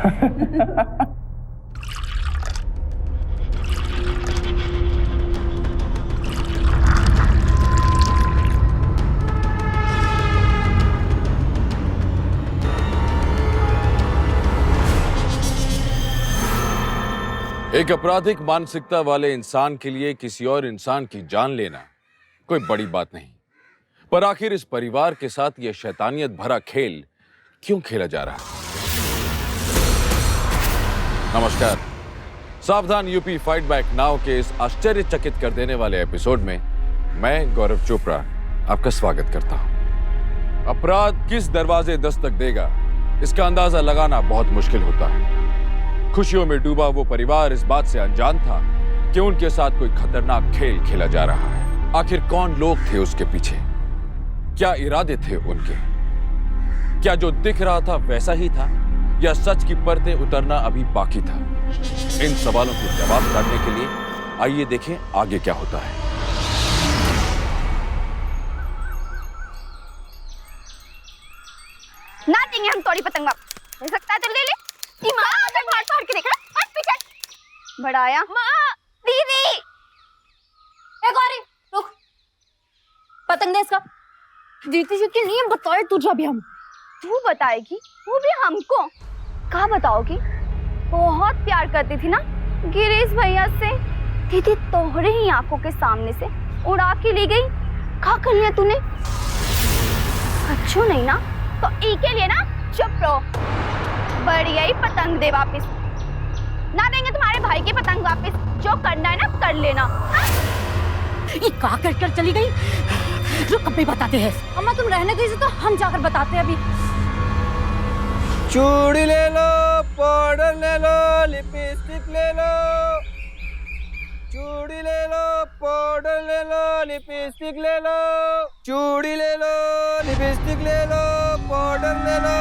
एक आपराधिक मानसिकता वाले इंसान के लिए किसी और इंसान की जान लेना कोई बड़ी बात नहीं, पर आखिर इस परिवार के साथ यह शैतानियत भरा खेल क्यों खेला जा रहा है? नमस्कार, सावधान यूपी फाइट बैक नाउ के इस आश्चर्यचकित कर देने वाले एपिसोड में मैं गौरव चोपड़ा आपका स्वागत करता हूं। अपराध किस दरवाजे दस्तक देगा, इसका अंदाजा लगाना बहुत मुश्किल होता है। खुशियों में डूबा वो परिवार इस बात से अनजान था कि उनके साथ कोई खतरनाक खेल खेला जा रहा है। आखिर कौन लोग थे उसके पीछे, क्या इरादे थे उनके? क्या जो दिख रहा था वैसा ही था या सच की परतें उतरना अभी बाकी था? इन सवालों के जवाब जानने के लिए आइए देखें आगे क्या होता है। ना देंगे हम तोड़ी पतंग, ले सकता है तो ले ले। फाड़ फाड़ के देख रहा, पीछे बढ़ाया। दीदी, ए गौरी रुक, पतंग दे इसका। दीदी जी के लिए बताए तुझे अभी हम। तू बताएगी, वो भी हमको? कहाँ बताओगी? बहुत प्यार करती थी ना गिरीश भैया से। दीदी तोहरे ही आंखों के सामने से उड़ा के ले गई। क्या कर लिया तूने? अच्छू नहीं ना तो ई के लिए ना चुप रहो। बढ़िया ही पतंग दे वापस। ना देंगे तुम्हारे भाई की पतंग वापस। जो करना है ना कर लेना। ये कहाँ कर चली गई? रुक, अभी बताते हैं। अम्मा तुम रहने दीजिए तो हम जाकर बताते हैं अभी। चूड़ी ले लो, पाउडर ले लो, लिपस्टिक ले लो। चूड़ी ले लो, पाउडर ले लो, लिपस्टिक ले लो। चूड़ी ले लो, लिपस्टिक ले लो, पाउडर ले लो।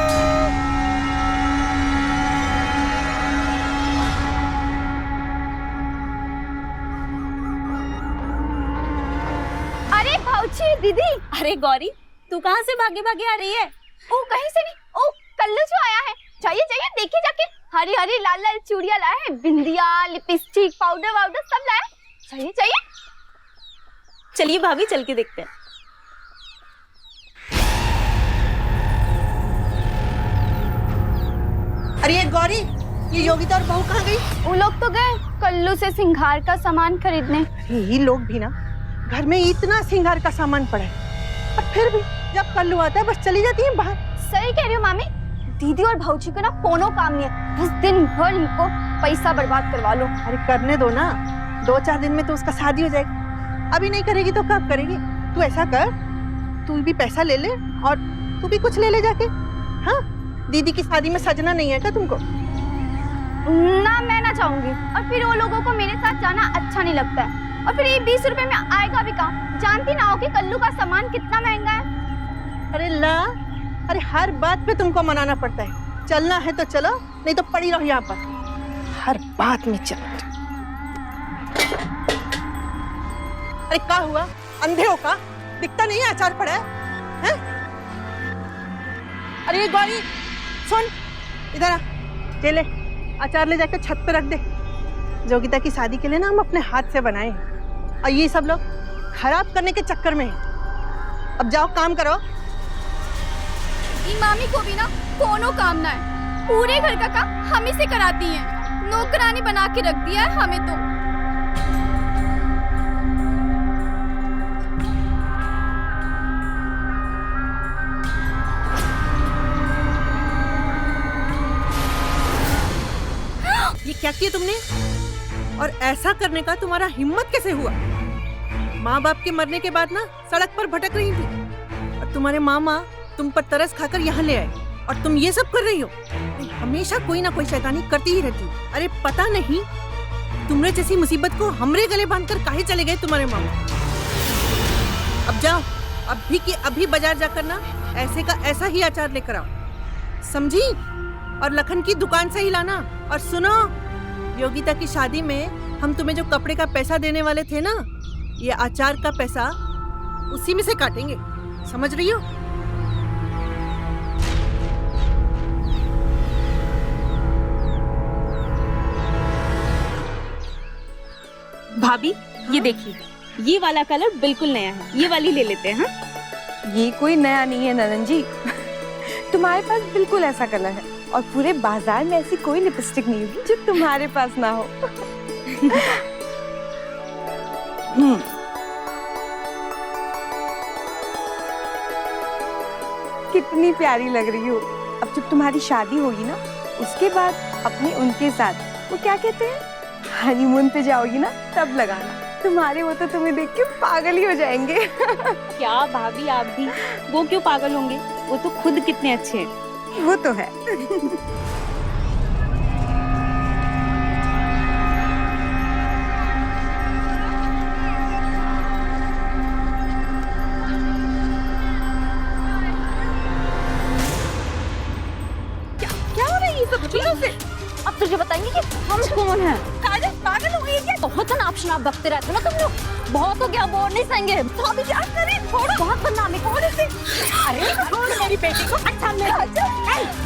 अरे भाऊजी, दीदी। अरे गौरी, तू कहाँ से भागे भागे आ रही है? ओ कहीं से नहीं, ओ कल्लू जो आया है। चाहिए चाहिए, देखिए जाके। हरी हरी लाल लाल चूड़ियां लाए हैं, बिंदिया, लिपस्टिक, पाउडर वाउडर सब लाए। चाहिए चाहिए। चलिए भाभी, चल के देखते हैं। अरे गौरी, ये योगिता और बहू कहाँ गई? वो लोग तो गए कल्लू से सिंगार का सामान खरीदने। यही लोग भी ना, घर में इतना सिंगार का सामान पड़ा है और फिर भी जब कल्लू आता है बस चली जाती है बाहर। सही कह रही हो मामी। दीदी और भाऊजी को ना कोनो काम नहीं है, बस दिन भर इनको पैसा बर्बाद करवा लो। अरे करने दो ना, 2-4 दिन में तो उसका शादी हो जाएगी। अभी नहीं करेगी तो कब करेगी? तू ऐसा कर, तू भी पैसा ले ले और तू भी कुछ ले ले जाके। हाँ, दीदी की शादी में सजना नहीं है क्या तुमको? ना, मैं ना चाहूंगी। और फिर वो लोगों को मेरे साथ जाना अच्छा नहीं लगता है। और फिर ये 20 रुपए में आएगा भी कहाँ? जानती ना हो कि कल्लू का सामान कितना महंगा है। अरे ला, अरे हर बात पे तुमको मनाना पड़ता है। चलना है तो चलो, नहीं तो पड़ी रहो यहाँ पर। हर बात में चलो। अरे क्या हुआ? अंधे हो का? दिखता नहीं है अचार पड़ा है? अरे गौरी सुन, इधर आ, ये ले अचार ले जाकर छत पे रख दे। योगिता की शादी के लिए ना हम अपने हाथ से बनाए और ये सब लोग खराब करने के चक्कर में हैं। अब जाओ काम करो। मामी को भी ना कोनो काम ना है, पूरे घर का काम हम ही से कराती हैं। नौकरानी बना के रख दिया है हमें तो। ये क्या किया तुमने? और ऐसा करने का तुम्हारा हिम्मत कैसे हुआ? माँ बाप के मरने के बाद ना सड़क पर भटक रही थी और तुम्हारे मामा तुम पर तरस खाकर यहाँ ले आए और तुम ये सब कर रही हो। हमेशा कोई ना कोई शैतानी करती ही रहती। अरे पता नहीं तुमने जैसी मुसीबत को हमरे गले बांधकर काहे चले गए तुम्हारे मामा। अब जाओ, अभी की अभी बाजार जाकर ना ऐसे का ऐसा ही अचार लेकर आओ, समझी? और लखन की दुकान से ही लाना। और सुनो, योगिता की शादी में हम तुम्हें जो कपड़े का पैसा देने वाले थे ना, ये अचार का पैसा उसी में से काटेंगे, समझ रही हो? भाभी ये देखिए, ये वाला कलर बिल्कुल नया है, ये वाली ले लेते हैं। हाँ ये कोई नया नहीं है ननन जी। तुम्हारे पास बिल्कुल ऐसा कलर है और पूरे बाजार में ऐसी कोई लिपस्टिक नहीं होगी जो तुम्हारे पास ना हो। कितनी प्यारी लग रही हो। अब जब तुम्हारी शादी होगी ना, उसके बाद अपने उनके साथ वो क्या कहते हैं, हनीमून पे जाओगी ना, तब लगाना। तुम्हारे वो तो तुम्हें देख के पागल ही हो जाएंगे। क्या भाभी आप भी, वो क्यों पागल होंगे, वो तो खुद कितने अच्छे हैं। वो तो है। अब तुझे बताएंगे कि हम कौन हैं। काजल पागल हो गई है क्या? बहुत नाप शनाप बकते रहते हो ना तुम लोग। बहुत हो गया, बोर नहीं सहेंगे। तो अभी क्या करें, छोड़ो। बहुत बदनामी कौन है। अरे छोड़ मेरी बेटी को। अच्छा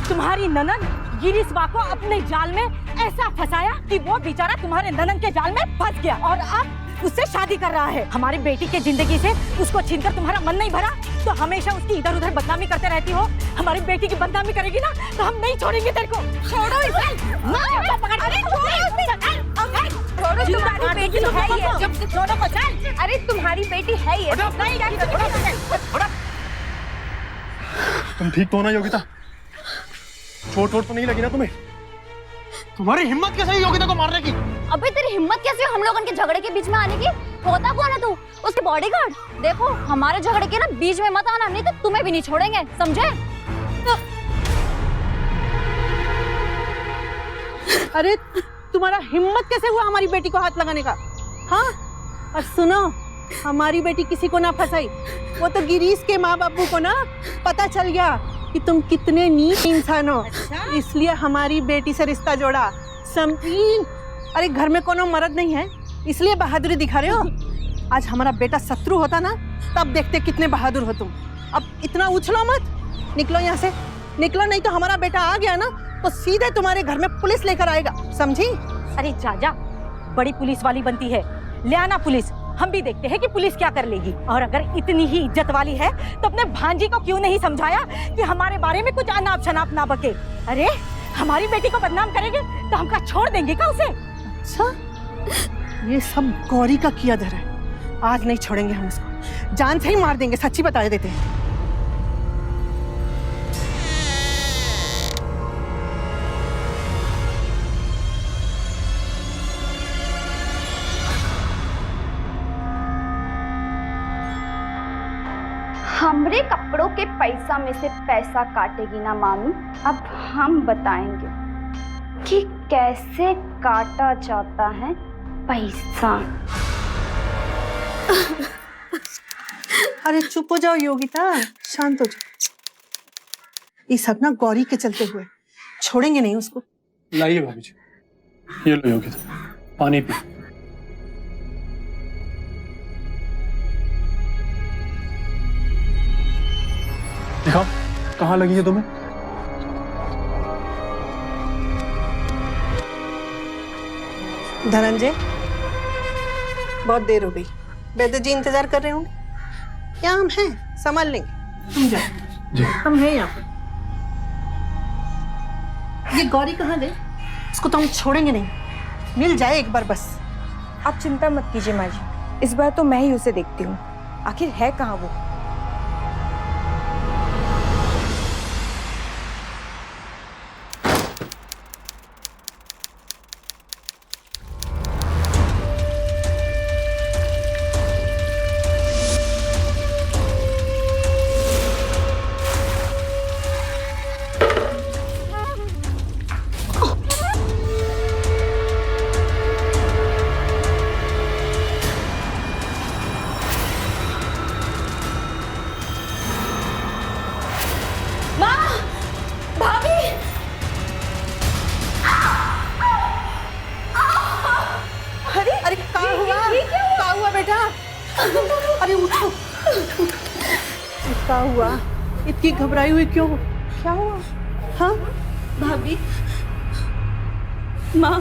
तुम्हारी ननद गिरीशवा को अपने जाल में ऐसा फंसाया कि वो बेचारा तुम्हारे ननद के जाल में फंस गया और अब उससे शादी कर रहा है। हमारी बेटी के जिंदगी से उसको छीनकर तुम्हारा मन नहीं भरा तो हमेशा उसकी इधर उधर बदनामी करते रहती हो। हमारी बेटी की बदनामी करेगी ना तो हम नहीं छोड़ेंगे तेरे को। छोड़ो इसे। छोड़ो, तुम्हारी बेटी है ये। जब से छोड़ो को चल। अरे तुम्हारी बेटी है ये। तुम ठीक तो हो ना योगिता? चोट वोट तो नहीं लगी ना तुम्हें? तुम्हारी हिम्मत कैसे है योगिता को मारने की? अबे तेरी हिम्मत कैसे हम लोगों के झगड़े के बीच में आने की? होता कौन है तू? उसके बॉडीगार्ड? देखो हमारे झगड़े के ना बीच में मत आना, नहीं तो तुम्हें भी नहीं छोड़ेंगे, समझे? अरे तुम्हारा हिम्मत कैसे हुआ हमारी बेटी को हाथ लगाने का? हाँ, और सुनो, हमारी बेटी किसी को ना फंसाई। वो तो गिरीश के माँ बापू को ना पता चल गया कि तुम कितने नीच इंसान हो। इसलिए हमारी बेटी से रिश्ता जोड़ा। समझी? अरे घर में कोनो मर्द नहीं है इसलिए बहादुरी दिखा रहे हो। आज हमारा बेटा शत्रु होता ना, तब देखते कितने बहादुर हो तुम। अब इतना उछलो मत, निकलो यहाँ से, निकलो, नहीं तो हमारा बेटा आ गया ना तो सीधे तुम्हारे घर में पुलिस लेकर आएगा, समझी? अरे जा, बड़ी पुलिस वाली बनती है, ले आना पुलिस, हम भी देखते हैं कि पुलिस क्या कर लेगी। और अगर इतनी ही इज्जत वाली है तो अपने भांजी को क्यों नहीं समझाया कि हमारे बारे में कुछ अनाप शनाप ना बके। अरे हमारी बेटी को बदनाम करेंगे तो हम क्या छोड़ देंगे क्या उसे? अच्छा, ये सब गौरी का किया धरा है। आज नहीं छोड़ेंगे हम उसको, जान से ही मार देंगे, सच्ची बता देते हैं। हमरे कपड़ों के पैसा में से पैसा काटेगी ना मामी। अब हम बताएंगे कि कैसे काटा जाता है पैसा। अरे चुप हो जाओ योगिता, शांत हो जाओ। ये सब ना गौरी के चलते हुए, छोड़ेंगे नहीं उसको। लाइए भाभी जी, ये लो योगिता, पानी पी। दिखाओ कहाँ लगी है तुम्हें? धनंजय, बहुत देर हो गई, बेटे जी इंतजार कर रहे होंगे। यहाँ हम हैं, संभाल लेंगे, तुम जाओ। जी। हम हैं यहाँ पे। ये गौरी कहाँ गई? उसको तो हम छोड़ेंगे नहीं, मिल जाए एक बार बस। आप चिंता मत कीजिए माँ जी, इस बार तो मैं ही उसे देखती हूँ, आखिर है कहाँ वो। अरे उठो, क्या हुआ? इतनी घबराई हुई क्यों? क्या हुआ? हाँ भाभी, माँ,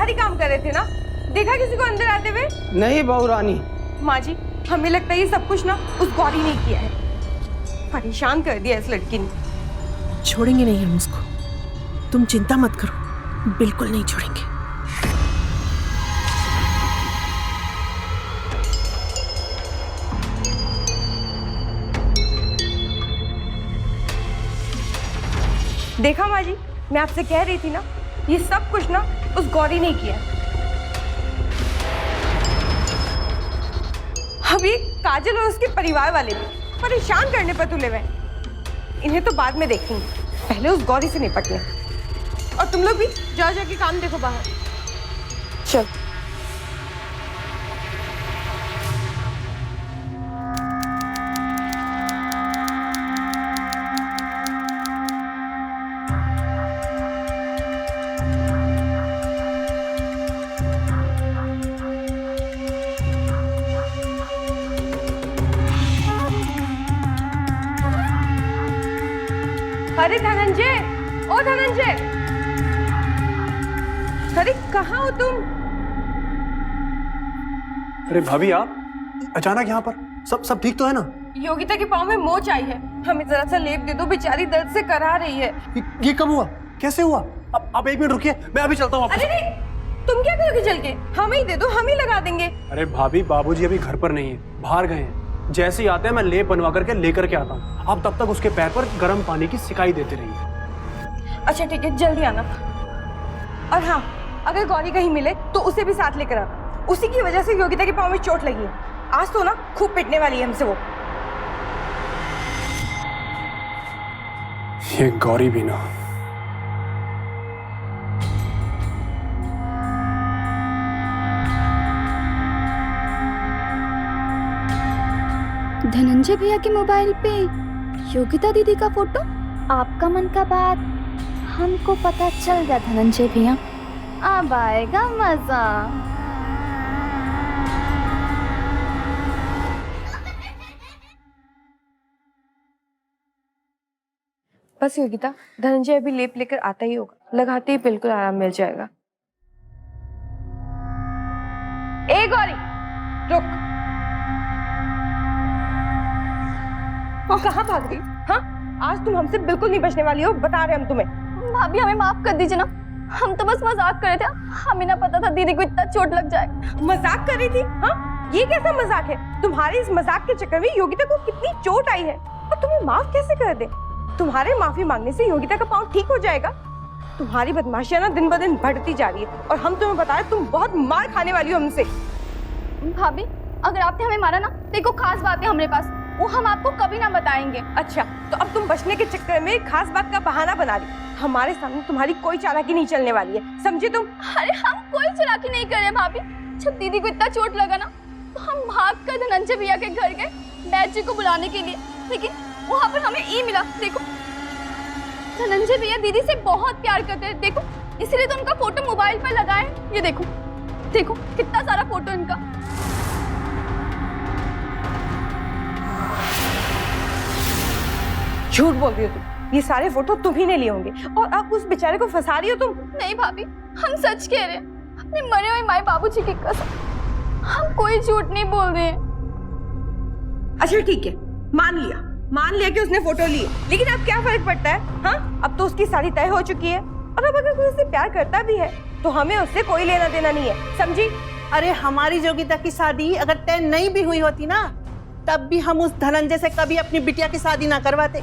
बाहर ही काम कर रहे थे ना? देखा किसी को अंदर आते हुए? नहीं बहू रानी। माँ जी, हमें लगता है ये सब कुछ ना उस गौरी ने किया है। परेशान कर दिया इस लड़की ने। छोड़ेंगे नहीं हम उसको, तुम चिंता मत करो, बिल्कुल नहीं छोड़ेंगे। देखा माँ जी, मैं आपसे कह रही थी ना, ये सब कुछ ना उस गौरी ने किया है। अब ये काजल और उसके परिवार वाले भी परेशान करने पर तुले हुए हैं। इन्हें तो बाद में देखेंगे, पहले उस गौरी से निपटने। और तुम लोग भी जाओ, जाके काम देखो बाहर। चल। अरे धनंजय, ओ धनंजय, अरे कहाँ हो तुम? अरे भाभी आप अचानक यहाँ पर? सब ठीक तो है ना? योगिता के पाँव में मोच आई है, हमें जरा सा लेप दे दो, बेचारी दर्द से करा रही है। ये कब हुआ? कैसे हुआ? अब आप 1 मिनट रुकिए, मैं अभी चलता हूँ। अरे नहीं, तुम क्या करोगे चल के? हमें ही दे दो, हम ही लगा देंगे। अरे भाभी, बाबूजी अभी घर पर नहीं है, बाहर गए हैं। जैसे ही आते हैं मैं लेप बनवा करके लेकर के आता हूँ। आप तब तक उसके पैर पर गर्म पानी की सिकाई देते रहिए। अच्छा ठीक है, जल्दी आना। और हाँ, अगर गौरी कहीं मिले तो उसे भी साथ लेकर आना। उसी की वजह से योगिता के पाँव में चोट लगी है। आज तो ना खूब पिटने वाली है हमसे वो। ये गौरी भी ना। धनंजय भैया के मोबाइल पे योगिता दीदी का फोटो। आपका मन का बात हमको पता चल गया धनंजय भैया, अब आएगा मजा। बस योगिता, धनंजय अभी लेप लेकर आता ही होगा, लगाते ही बिल्कुल आराम मिल जाएगा। ए गौरी, रुक। कहाँ भाग रही? हाँ, आज तुम हमसे बिल्कुल नहीं बचने वाली हो, बता रहे हम तुम्हें। भाभी हमें माफ कर दीजिए ना, हम तो बस मजाक कर रहे थे, हमें ना पता था दीदी को इतना चोट लग जाए। मजाक कर रही थी? हाँ, ये कैसा मजाक है? तुम्हारे इस मजाक के चक्कर में योगिता को कितनी चोट आई है, और तुम्हें माफ कैसे कर दे? तुम्हारे माफी मांगने से योगिता का पाँव ठीक हो जाएगा? तुम्हारी बदमाशियां ना दिन ब दिन बढ़ती जा रही है, और हम तुम्हें बता रहे तुम बहुत मार खाने वाली हो हमसे। भाभी अगर आपने हमें मारा ना, तो एक खास बात है हमारे पास, वो हम आपको कभी ना बताएंगे। अच्छा, तो अब तुम बचने के चक्कर में खास बात का बहाना बना रही। हमारे सामने तुम्हारी कोई चालाकी नहीं चलने वाली है, समझे तुम? अरे हम कोई चालाकी नहीं कर रहे भाभी, जब दीदी को इतना चोट लगा ना, तो हम भाग कर धनंजय भैया के घर गए बैद जी को बुलाने के लिए, लेकिन वहाँ पर हमें ई मिला। देखो, धनंजय भैया दीदी से बहुत प्यार करते हैं, देखो इसलिए तो उनका फोटो मोबाइल पर लगा है। ये देखो, देखो कितना सारा फोटो इनका। झूठ बोल रही हो तुम, ये सारे फोटो तुम ही ने लिए होंगे, और अब उस बेचारे को फंसा रही हो तुम। नहीं भाभी, हम सच कह रहे हैं, अपने मरे हुए माई बाबूजी की कसम, हम कोई झूठ नहीं बोल रहे हैं। अच्छा ठीक है, मान लिया कि उसने फोटो लिए, लेकिन अब क्या फर्क पड़ता है? हाँ, अब तो उसकी शादी तय हो चुकी है, और अब अगर कोई उससे प्यार करता भी है तो हमें उससे कोई लेना देना नहीं है, समझी? अरे हमारी योगिता की शादी अगर तय नहीं भी हुई होती ना, तब भी हम उस धनंजय से कभी अपनी बिटिया की शादी ना करवाते।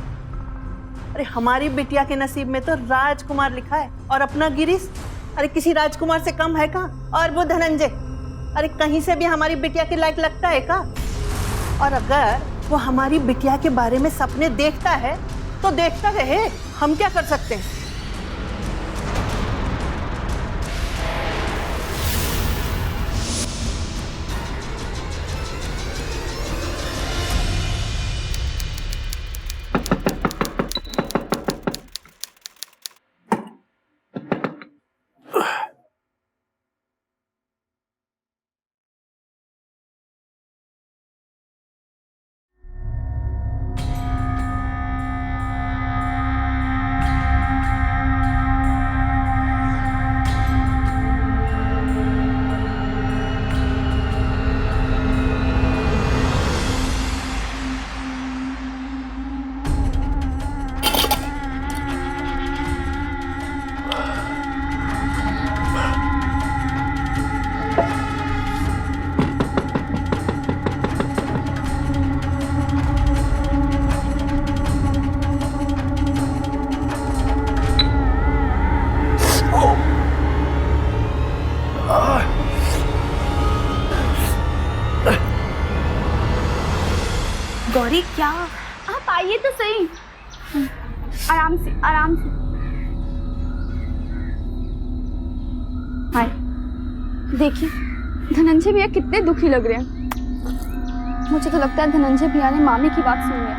अरे हमारी बिटिया के नसीब में तो राजकुमार लिखा है, और अपना गिरीश अरे किसी राजकुमार से कम है का? और वो धनंजय अरे कहीं से भी हमारी बिटिया के लायक लगता है का? और अगर वो हमारी बिटिया के बारे में सपने देखता है तो देखता रहे, हम क्या कर सकते हैं? गौरी क्या? आप आइए तो सही। आराम से आराम से। हाय, देखिए धनंजय भैया कितने दुखी लग रहे हैं। मुझे तो लगता है धनंजय भैया ने मामी की बात सुनी है,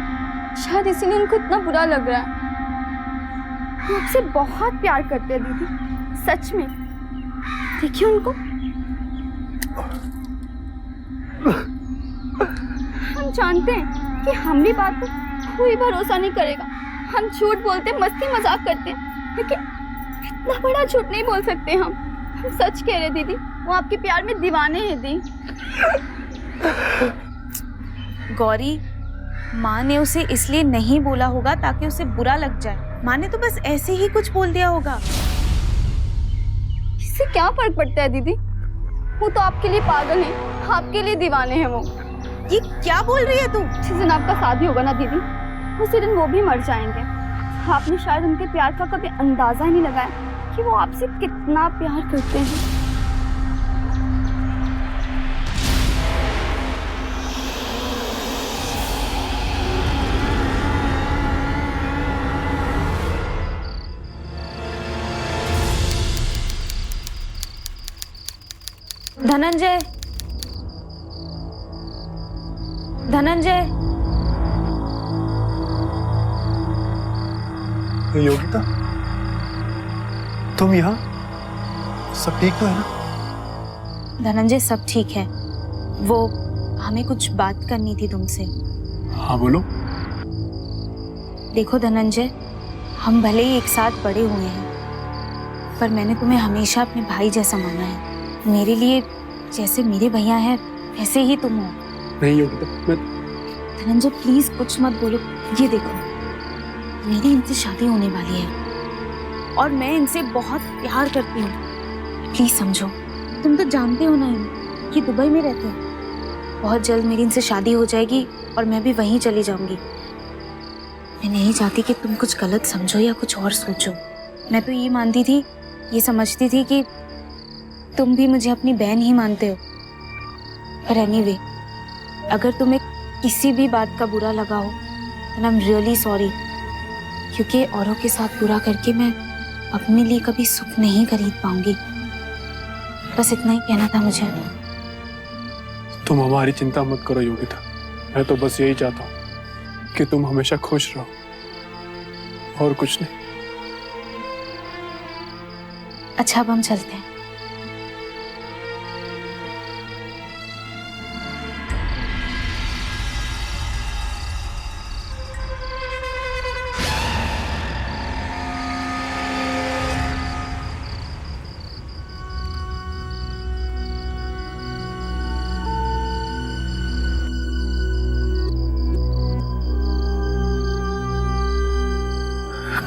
शायद इसीलिए उनको इतना बुरा लग रहा है। वो आपसे बहुत प्यार करते हैं दीदी, सच में। देखिए उनको। हम जानते हैं कि हमारी बात पर कोई भरोसा नहीं करेगा। हम झूठ बोलते, मस्ती मजाक करते हैं, लेकिन इतना बड़ा झूठ नहीं बोल सकते हम सच कह रहे दीदी, वो आपके प्यार में दीवाने हैं दी। गौरी, माँ ने उसे इसलिए नहीं बोला होगा ताकि उसे बुरा लग जाए। माँ ने तो बस ऐसे ही कुछ बोल दिया होगा। इससे क्या फर्क पड़ता है दीदी? वो तो आपके लिए पागल है, आपके लिए दीवाने हैं वो। ये क्या बोल रही है तू? जिस दिन आपका शादी होगा ना दीदी, उसी दिन वो भी मर जाएंगे। आपने शायद उनके प्यार का कभी अंदाजा ही नहीं लगाया कि वो आपसे कितना प्यार करते हैं। धनंजय, धनंजय, योगिता, तुम यहाँ? सब ठीक तो है ना? धनंजय सब ठीक है। वो हमें कुछ बात करनी थी तुमसे। हाँ बोलो। देखो धनंजय, हम भले ही एक साथ बड़े हुए हैं, पर मैंने तुम्हें हमेशा अपने भाई जैसा माना है। मेरे लिए जैसे मेरे भैया हैं वैसे ही तुम हो। नहीं योगिता, मैं... धनंजय प्लीज कुछ मत बोलो। ये देखो, मेरी इनसे शादी होने वाली है और मैं इनसे बहुत प्यार करती हूँ। प्लीज समझो। तुम तो जानते हो ना इन्हें कि दुबई में रहते हैं। बहुत जल्द मेरी इनसे शादी हो जाएगी और मैं भी वहीं चली जाऊंगी। मैं नहीं चाहती कि तुम कुछ गलत समझो या कुछ और सोचो। मैं तो ये मानती थी, ये समझती थी कि तुम भी मुझे अपनी बहन ही मानते हो। पर एनीवे, अगर तुम्हें किसी भी बात का बुरा लगा हो तो आई एम रियली सॉरी, क्योंकि औरों के साथ बुरा करके मैं अपने लिए कभी सुख नहीं खरीद पाऊंगी। बस इतना ही कहना था मुझे। तुम हमारी चिंता मत करो योगिता, मैं तो बस यही चाहता हूँ कि तुम हमेशा खुश रहो और कुछ नहीं। अच्छा, अब हम चलते हैं।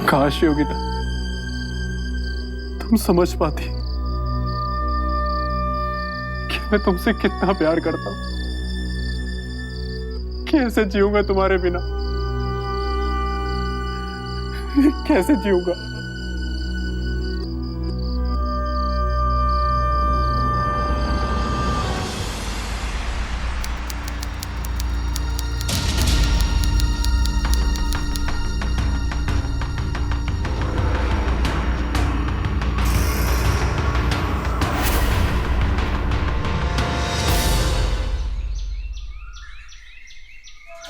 काश योगिता तुम समझ पाती कि मैं तुमसे कितना प्यार करता हूं। कैसे जीऊंगा तुम्हारे बिना? कैसे जीऊंगा?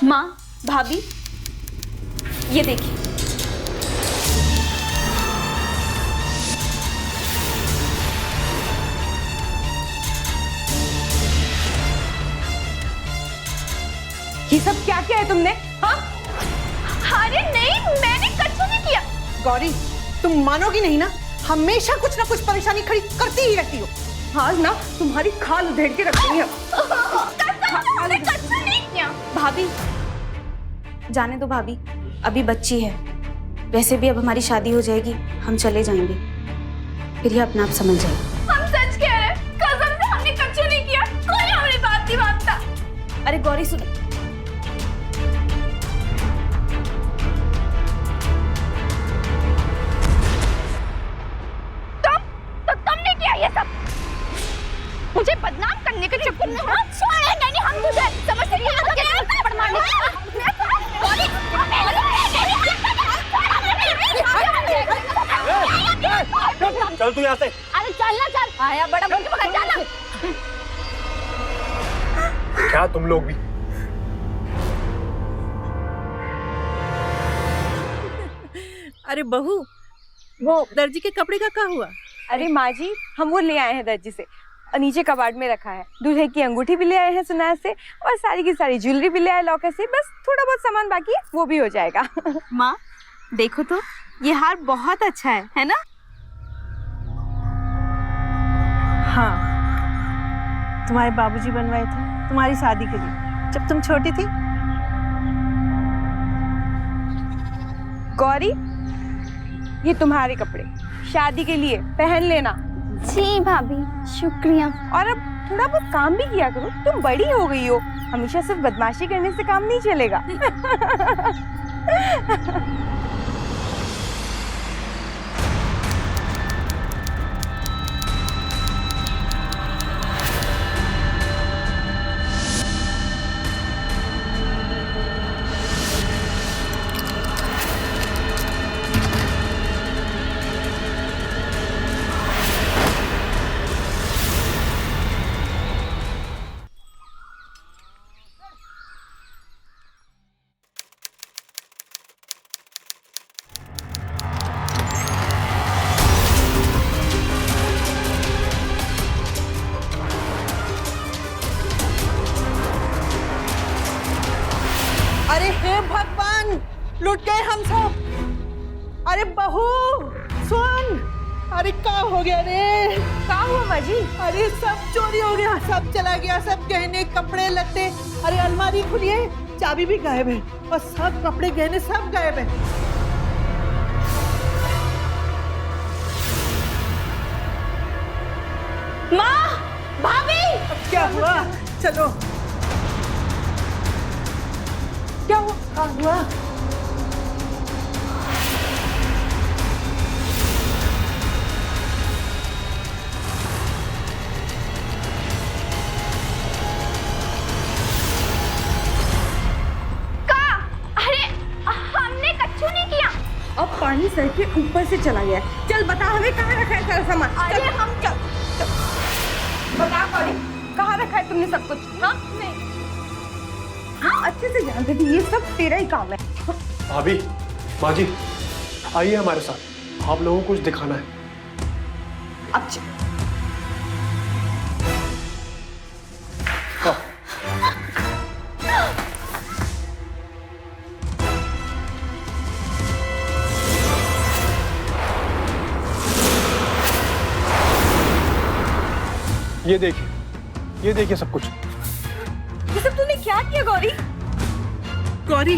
माँ, भाभी, ये देखिए। ये सब क्या किया है तुमने? हाँ? अरे नहीं, मैंने कुछ नहीं किया। गौरी, तुम मानोगी नहीं ना, हमेशा कुछ ना कुछ परेशानी खड़ी करती ही रहती हो। आज ना तुम्हारी खाल उधेड़ के रखनी है। भाभी, जाने दो भाभी, अभी बच्ची है। वैसे भी अब हमारी शादी हो जाएगी, हम चले जाएंगे, फिर ये अपना आप समझ जाए। हम सच कह रहे हैं, कसम से हमने कुछ नहीं किया, कोई हमारी बात नहीं मानता। अरे गौरी सुनो, तुमने किया ये सब, मुझे बदनाम करने के चक्कर में। हम छोड़ेंगे नहीं, हम तुझे समझ नहीं आता। चल तू यहाँ से। अरे चलना चल, आया बड़ा मुझे पकड़ चलना। क्या तुम लोग भी? अरे बहू, वो दर्जी के कपड़े का क्या हुआ? अरे माँ जी, हम वो ले आए हैं दर्जी से और नीचे कबाड़ में रखा है। दूल्हे की अंगूठी भी ले आए हैं सुनार से और सारी की सारी ज्वेलरी भी ले आए लॉकर से। बस थोड़ा बहुत सामान बाकी है, वो भी हो जाएगा। माँ देखो तो, ये हार बहुत अच्छा है ना? हाँ, तुम्हारे बाबूजी बनवाए थे तुम्हारी शादी के लिए जब तुम छोटी थी। गौरी, ये तुम्हारे कपड़े शादी के लिए पहन लेना। जी भाभी, शुक्रिया। और अब थोड़ा बहुत काम भी किया करो, तुम बड़ी हो गई हो। हमेशा सिर्फ बदमाशी करने से काम नहीं चलेगा। अरे हे भगवान, लुट गए हम सब। अरे बहू सुन, अरे क्या हो गया रे? क्या हुआ माँ जी? अरे सब चोरी हो गया, सब चला गया, सब गहने कपड़े लत्ते। अरे अलमारी खुली है, चाबी भी गायब है और सब कपड़े गहने सब गायब है। माँ, भाभी, अब क्या हुआ? चलो। क्या हुआ? क्या हुआ? हमने कच्चू नहीं किया। अब पानी सर के ऊपर से चला गया। चल बता हमें कहाँ रखा है सारा सामान। अरे हम चल बता गौरी, कहाँ रखा है तुमने सब कुछ? हाँ नहीं, हाँ अच्छे से जानते थे ये सब तेरा ही काम है। भाभी, माँ जी, आइए हमारे साथ, आप लोगों को कुछ दिखाना है। अब चल। ये देखिए सब कुछ। ये सब तूने क्या किया गौरी? गौरी,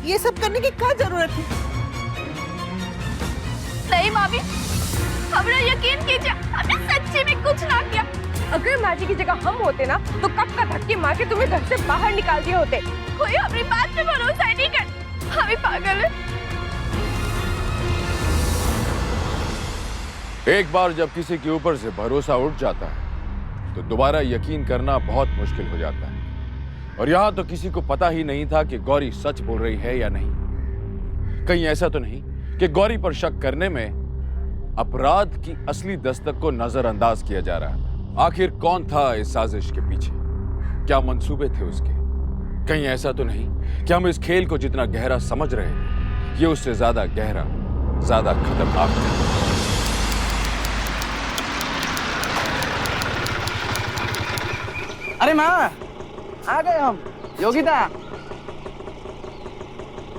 ये सब करने की क्या जरूरत है? नहीं भाभी, हमरा यकीन कीजिए, हमने सच्ची में कुछ ना किया। अगर माँ जी की जगह हम होते ना तो कब का धक्के मार के तुम्हें घर से बाहर निकाल दिए होते। कोई हमारी बात पे भरोसा ही नहीं कर, हम ही पागल है। एक बार जब किसी के ऊपर से भरोसा उठ जाता है तो दोबारा यकीन करना बहुत मुश्किल हो जाता है। और यहां तो किसी को पता ही नहीं था कि गौरी सच बोल रही है या नहीं। कहीं ऐसा तो नहीं कि गौरी पर शक करने में अपराध की असली दस्तक को नजरअंदाज किया जा रहा था। आखिर कौन था इस साजिश के पीछे? क्या मंसूबे थे उसके? कहीं ऐसा तो नहीं कि हम इस खेल को जितना गहरा समझ रहे थे ये उससे ज्यादा गहरा, ज्यादा खतरनाक था। अरे माँ, आ गए हम। योगिता,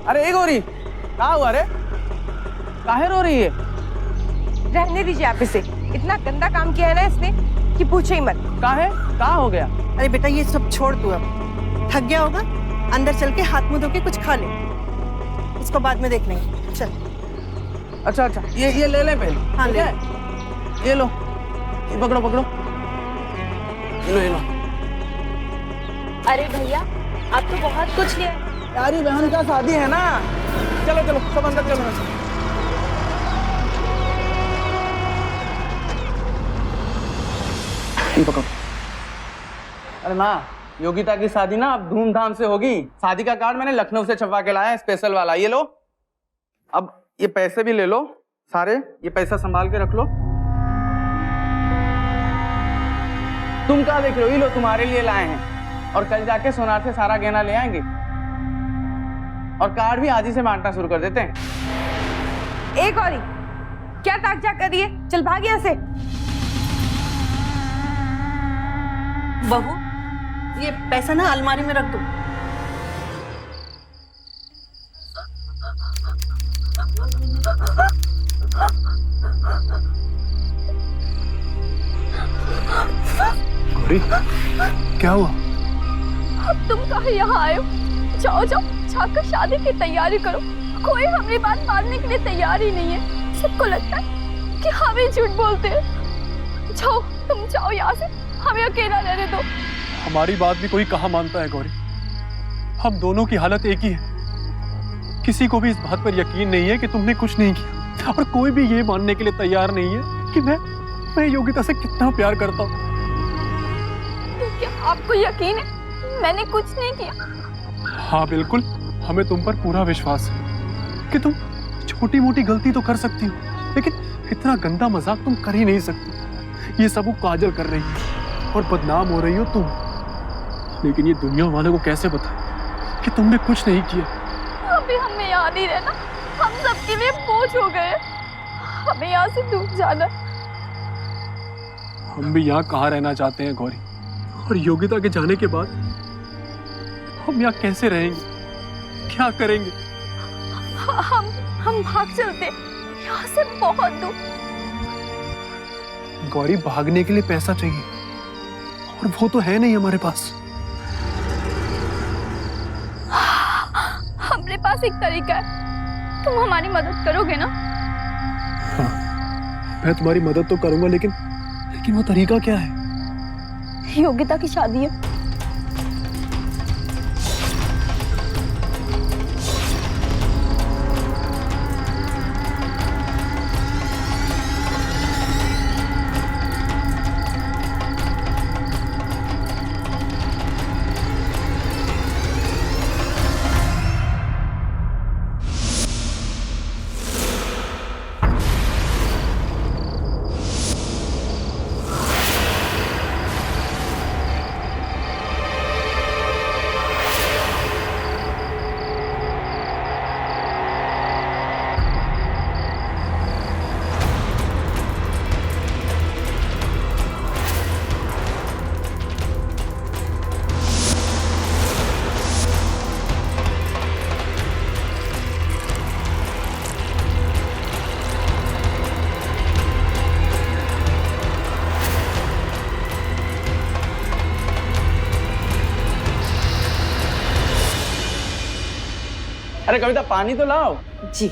अरे ए गौरी, क्या हुआ रे? काहे रो रही है? रहने दीजिए आप इसे, इतना गंदा काम किया है ना इसने कि पूछो ही मत। काहे? क्या हो गया? अरे बेटा ये सब छोड़ तू, अब थक गया होगा, अंदर चल के हाथ मुंह धो के कुछ खा ले, इसको बाद में देख लेंगे। चल। अच्छा, ये ले ले पहले। हाँ ले। ये लो, ये पकड़ो पकड़ो, ये लो। अरे भैया, आप तो बहुत कुछ ले आए। यारी बहन का शादी है ना, चलो चलो सब अंदर चलो। पकड़ो। अरे माँ, योगिता की शादी ना अब धूमधाम से होगी। शादी का कार्ड मैंने लखनऊ से छपवा के लाया है, स्पेशल वाला। ये लो, अब ये पैसे भी ले लो सारे, ये पैसा संभाल के रख लो। तुम कहाँ देख रहे हो? ये लो तुम्हारे लिए लाए हैं, और कल जाके सोनार से सारा गहना ले आएंगे और कार्ड भी आज ही से बांटना शुरू कर देते हैं। एक और क्या ताकजा कर रही है? चल भाग यहाँ से। बहू, ये पैसा ना अलमारी में रख दो। गौरी, क्या हुआ? अब तुम कहाँ यहाँ आए हो? जाओ जाओ, जाकर शादी की तैयारी करो। कोई हमारी बात मानने के लिए तैयार ही नहीं है। सबको लगता है कि हम ही झूठ बोलते हैं। जाओ, तुम जाओ यहाँ से, हमें अकेला रहने दो। हमारी बात भी कोई कहाँ मानता है गौरी? हम दोनों की हालत एक ही है। किसी को भी इस बात पर यकीन नहीं है कि तुमने कुछ नहीं किया, और कोई भी ये मानने के लिए तैयार नहीं है कि मैं योगिता से कितना प्यार करता हूँ। क्या आपको यकीन है मैंने कुछ नहीं किया? हाँ बिल्कुल, हमें तुम पर पूरा विश्वास है कि तुम छोटी मोटी गलती तो कर सकती हो, लेकिन इतना गंदा मजाक तुम कर ही नहीं सकती। ये सब वो काजल कर रही है और बदनाम हो रही हो तुम, लेकिन ये दुनिया वालों को कैसे बताए कि तुमने कुछ नहीं किया? अभी हमें यहाँ नहीं रहना, हम सबके लिए बोझ हो गए। हमें यहाँ से दूर जाना। हम भी यहाँ कहाँ रहना चाहते हैं गौरी, और योगिता के जाने के बाद हम यहाँ कैसे रहेंगे, क्या करेंगे? हम भाग चलते यहाँ से बहुत दूर। गौरी, भागने के लिए पैसा चाहिए, और वो तो है नहीं हमारे पास। हमारे पास एक तरीका है, तुम हमारी मदद करोगे ना? हाँ, मैं तुम्हारी मदद तो करूंगा, लेकिन वो तरीका क्या है? योगिता की शादी है। अरे कविता, पानी तो लाओ। जी।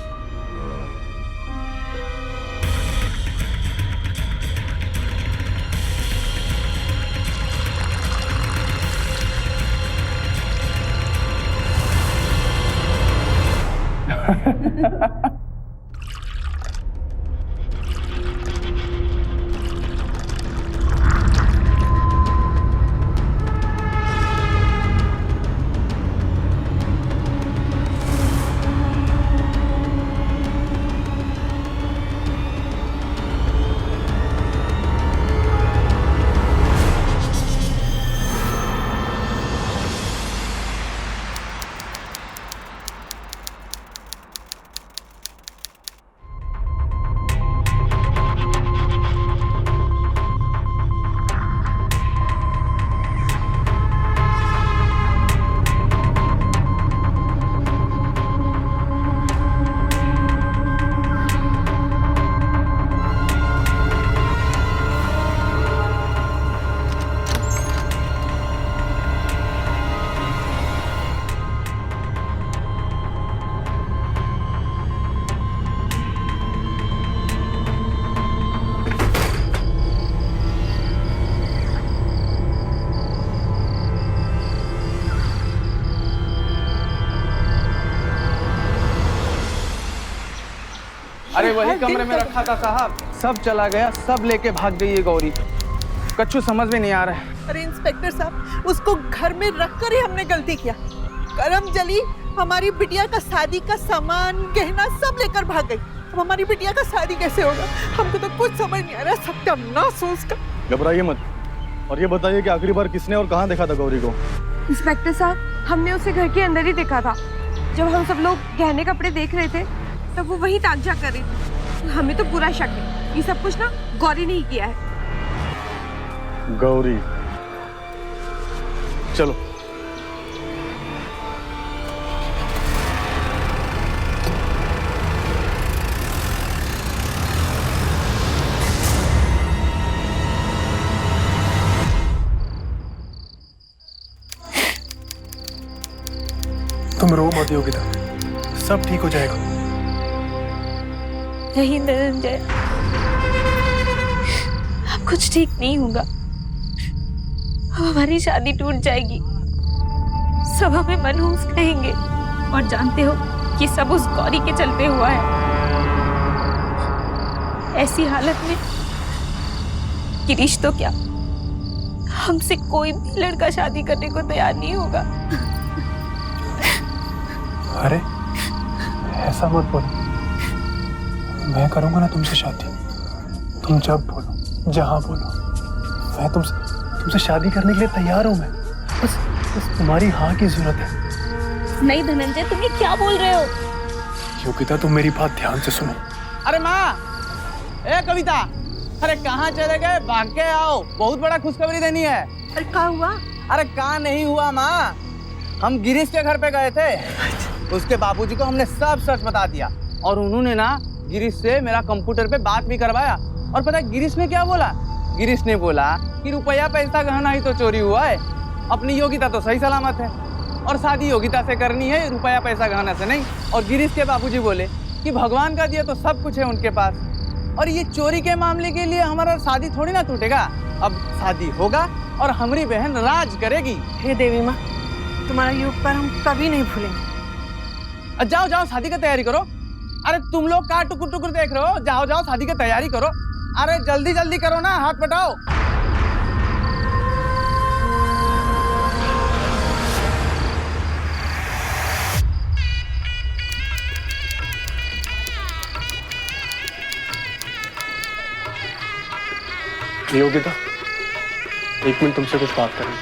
अरे वही कमरे में रखा था साहब, सब चला गया, सब लेके भाग गई है गौरी। कच्चू समझ में नहीं आ रहा है। अरे इंस्पेक्टर साहब, उसको घर में रखकर ही हमने गलती किया। करम जली हमारी बिटिया का शादी का सामान गहना सब लेकर भाग गई। अब हमारी बिटिया का शादी कैसे होगा? हमको तो कुछ समझ नहीं आ रहा। सत्यानाश हो उसका। घबराइए मत, और ये बताइए कि आखिरी बार किसने और कहाँ देखा था गौरी को? इंस्पेक्टर साहब, हमने उसे घर के अंदर ही देखा था। जब हम सब लोग गहने कपड़े देख रहे थे तब वो वहीं ताक झाँक कर रही थी। हमें तो पूरा शक है ये सब कुछ ना गौरी ने ही किया है। गौरी, चलो। तुम रो मत योगिता, सब ठीक हो जाएगा। नहीं धनंजय, अब कुछ ठीक नहीं होगा। अब हमारी शादी टूट जाएगी, सब हमें मनहूस कहेंगे और जानते हो ये सब उस गौरी के चलते हुआ है। ऐसी हालत में गिरीश तो क्या, हमसे कोई भी लड़का शादी करने को तैयार नहीं होगा। अरे ऐसा मत बोलो, मैं करूंगा ना तुमसे शादी। तुम जब बोलो, जहां बोलो, मैं तुमसे शादी करने के लिए तैयार हूं। मैं बस तुम्हारी हाँ की जरूरत है। नहीं धनंजय, तुम ये क्या बोल रहे हो? योगिता, तुम मेरी बात ध्यान से सुनो। अरे माँ, ए कविता, अरे कहाँ चले गए? भाग के आओ, बहुत बड़ा खुशखबरी देनी है। अरे क्या हुआ? अरे कहाँ नहीं हुआ माँ, हम गिरीश के घर पे गए थे। उसके बाबूजी को हमने सब सच बता दिया और उन्होंने ना गिरीश से मेरा कंप्यूटर पे बात भी करवाया। और पता है गिरीश ने क्या बोला? गिरीश ने बोला कि रुपया पैसा गहना ही तो चोरी हुआ है, अपनी योग्यता तो सही सलामत है और शादी योग्यता से करनी है, रुपया पैसा गहना से नहीं। और गिरीश के बाबूजी बोले कि भगवान का दिया तो सब कुछ है उनके पास, और ये चोरी के मामले के लिए हमारा शादी थोड़ी ना टूटेगा। अब शादी होगा और हमारी बहन राज करेगी। हे देवी माँ, तुम्हारा ये उपकार हम कभी नहीं भूलेंगे। जाओ जाओ शादी की तैयारी करो। अरे तुम लोग का टुकुर टुकुर देख रहे हो? जाओ जाओ शादी की तैयारी करो। अरे जल्दी जल्दी करो ना, हाथ बटाओ। योगिता, एक मिनट तुमसे कुछ बात करनी।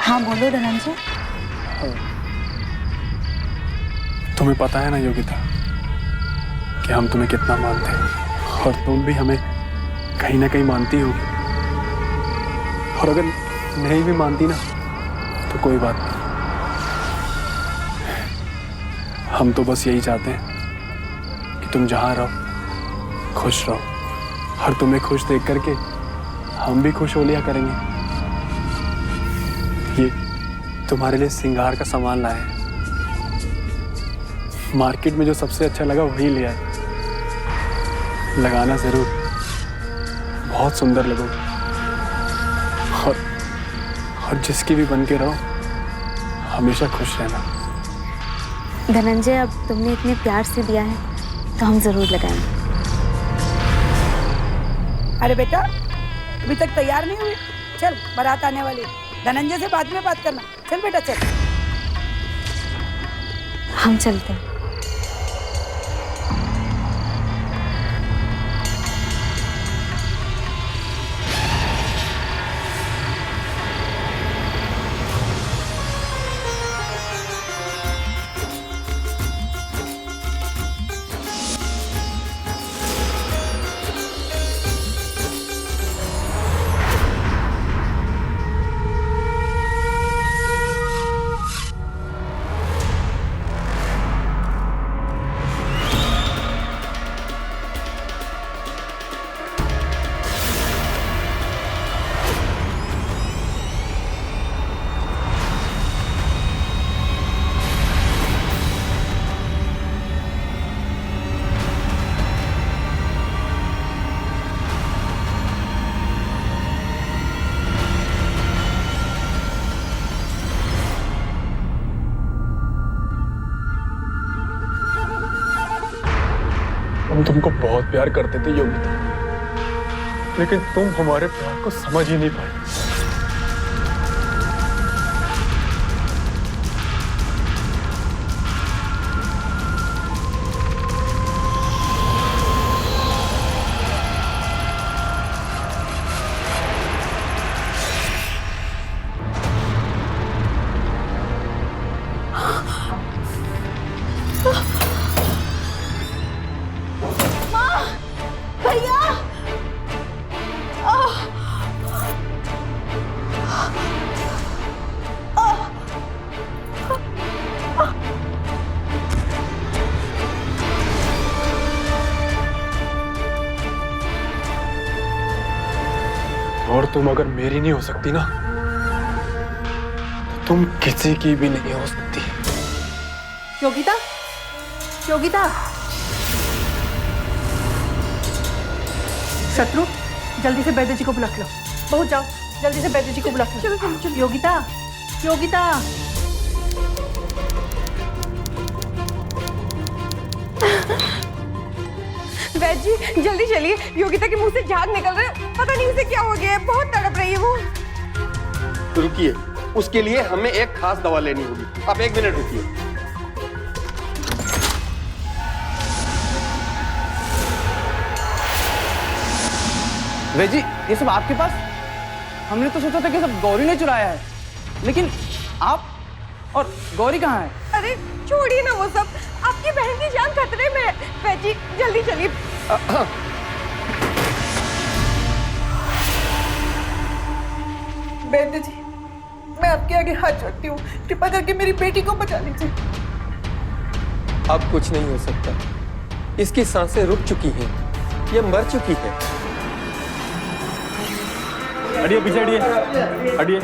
हाँ बोलो धनंजय। तुम्हें पता है ना योगिता कि हम तुम्हें कितना मानते हैं और तुम भी हमें कहीं ना कहीं मानती होगी। और अगर नहीं भी मानती ना तो कोई बात नहीं, हम तो बस यही चाहते हैं कि तुम जहां रहो खुश रहो और तुम्हें खुश देख करके हम भी खुश हो लिया करेंगे। ये तुम्हारे लिए श्रृंगार का सामान लाए हैं, मार्केट में जो सबसे अच्छा लगा वही लिया है। लगाना जरूर, बहुत सुंदर लगोगे और जिसकी भी बन के रहो, हमेशा खुश रहना। धनंजय, अब तुमने इतने प्यार से दिया है तो हम जरूर लगाएंगे। अरे बेटा, अभी तक तैयार नहीं हुई? चल, बारात आने वाली। धनंजय से बाद में बात करना। चल बेटा चल। हम चलते हैं। हम तुमको बहुत प्यार करते थे योगिता, लेकिन तुम हमारे प्यार को समझ ही नहीं पाए। तुम अगर मेरी नहीं हो सकती ना, तो तुम किसी की भी नहीं हो सकती। योगिता, योगिता, शत्रु, जल्दी से वैद्य जी को बुला के लो। बहुत जाओ, जल्दी से वैद्य जी को बुला के लो। चलो, योगिता, योगिता। वैद्य जी जल्दी चलिए, योगिता के मुंह से झाग निकल रहा है, पता नहीं उसे क्या हो गया है, बहुत तड़प रही है वो। रुकिए, उसके लिए हमें एक खास दवा लेनी होगी। आप 1 मिनट रुकिए। वैद्य जी, ये सब आपके पास? हमने तो सोचा था कि सब गौरी ने चुराया है, लेकिन आप और गौरी कहाँ है? अरे छोड़िए ना वो सब, आपकी बहन की जान खतरे में है। वैद्य जी जल्दी चलिए। वैद्य जी, मैं आपके आगे हाथ जोड़ती हूँ, कृपा करके मेरी बेटी को बचा लीजिए। अब कुछ नहीं हो सकता, इसकी सांसें रुक चुकी हैं, ये मर चुकी है। हटिए पीछे, हटिए हटिए।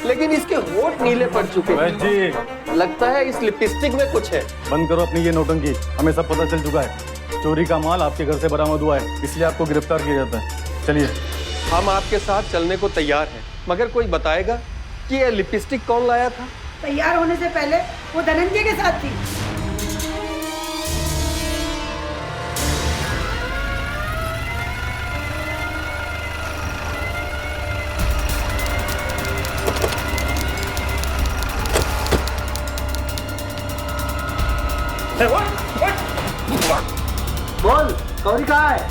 लेकिन इसके होंठ नीले पड़ चुके हैं। जी, लगता है इस लिपस्टिक में कुछ है। बंद करो अपनी ये नौटंकी, हमें सब पता चल चुका है। चोरी का माल आपके घर से बरामद हुआ है, इसलिए आपको गिरफ्तार किया जाता है। चलिए। हम आपके साथ चलने को तैयार हैं, मगर कोई बताएगा कि ये लिपस्टिक कौन लाया था? तैयार होने से पहले वो धनंजय के साथ थी। बोल, गौरी कहाँ है?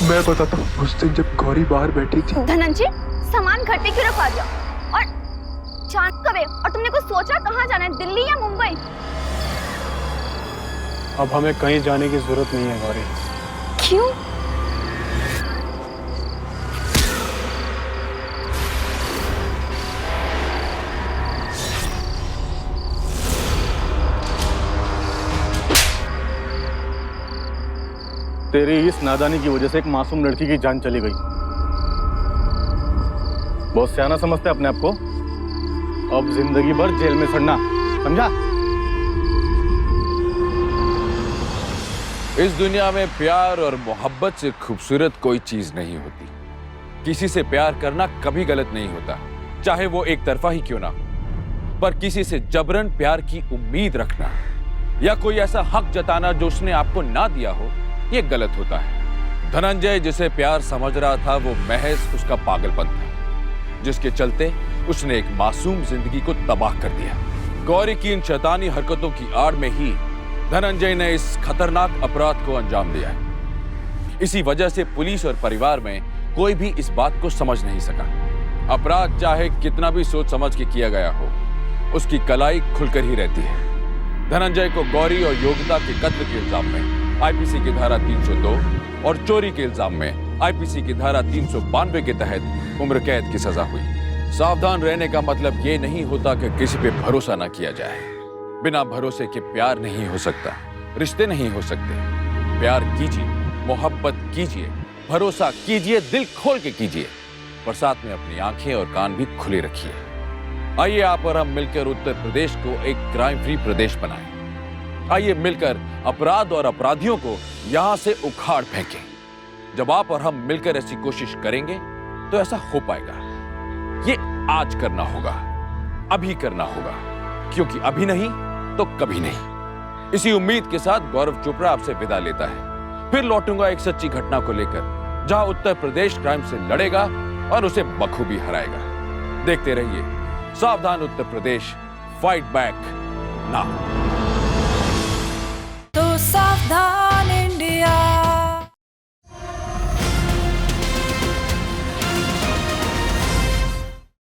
मैं बताता हूँ। उस दिन जब गौरी बाहर बैठी थी, धनंजय, सामान घर पे क्यों रखवा दिया? और चांद कब है? और तुमने कुछ सोचा कहाँ जाना है, दिल्ली या मुंबई? अब हमें कहीं जाने की जरूरत नहीं है गौरी। क्यों? तेरी इस नादानी की वजह से एक मासूम लड़की की जान चली गई। बहुत सियाना समझते अपने आप को, अब जिंदगी भर जेल में सड़ना, समझा? इस दुनिया में प्यार और मोहब्बत से खूबसूरत कोई चीज नहीं होती। किसी से प्यार करना कभी गलत नहीं होता, चाहे वो एक तरफा ही क्यों ना हो। पर किसी से जबरन प्यार की उम्मीद रखना या कोई ऐसा हक जताना जो उसने आपको ना दिया हो, ये गलत होता है। धनंजय जिसे प्यार समझ रहा था वो महज उसका पागलपन था, जिसके चलते उसने एक मासूम जिंदगी को तबाह कर दिया। गौरी की इन शैतानी हरकतों की आड़ में ही धनंजय ने इस खतरनाक अपराध को अंजाम दिया है। इसी वजह से पुलिस और परिवार में कोई भी इस बात को समझ नहीं सका। अपराध चाहे कितना भी सोच समझ के किया गया हो, उसकी कलाई खुलकर ही रहती है। धनंजय को गौरी और योगिता के कत्ल के इल्जाम में आईपीसी की धारा 302 और चोरी के इल्जाम में आईपीसी की धारा 392 के तहत उम्र कैद की सजा हुई। सावधान रहने का मतलब ये नहीं होता कि किसी पे भरोसा ना किया जाए। बिना भरोसे के प्यार नहीं हो सकता, रिश्ते नहीं हो सकते। प्यार कीजिए, मोहब्बत कीजिए, भरोसा कीजिए, दिल खोल के कीजिए, पर साथ में अपनी आंखें और कान भी खुले रखिए। आइए आप और हम मिलकर उत्तर प्रदेश को एक क्राइम फ्री प्रदेश बनाएं। आइए मिलकर अपराध और अपराधियों को यहां से उखाड़ फेंकें। जब आप और हम मिलकर ऐसी कोशिश करेंगे तो ऐसा हो पाएगा। ये आज करना होगा, अभी करना होगा, क्योंकि अभी नहीं तो कभी नहीं। इसी उम्मीद के साथ गौरव चोपड़ा आपसे विदा लेता है। फिर लौटूंगा एक सच्ची घटना को लेकर, जहां उत्तर प्रदेश क्राइम से लड़ेगा और उसे बखूबी हराएगा। देखते रहिए सावधान Uttar Pradesh, fight back now.